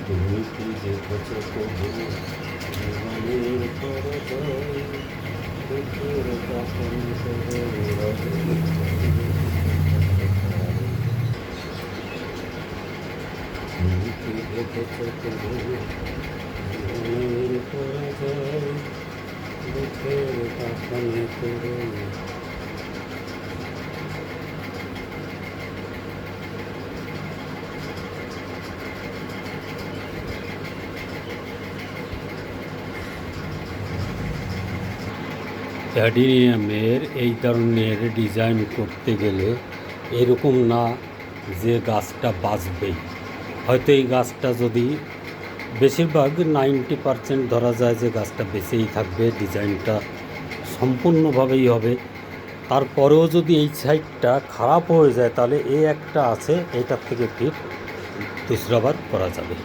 তুমি কি দেখেছ প্রভু জীবনের পরাজয়, দুঃখের কাপন করে তুমি কি দেখেছ প্রভু জীবনের পরাজয়, দুঃখের কাপন করে। অ্যাডিনিয়ামের এই ধরনের ডিজাইন করতে গেলে এরকম না যে গাছটা বাঁচবেই। হয়তো এই গাছটা যদি বেশিরভাগ 90% ধরা যায় যে গাছটা বেঁচেই থাকবে, ডিজাইনটা সম্পূর্ণভাবেই হবে। তারপরেও যদি এই সাইডটা খারাপ হয়ে যায় তাহলে এই একটা আছে, এইটার থেকে ফির দুসরাবার করা যাবে।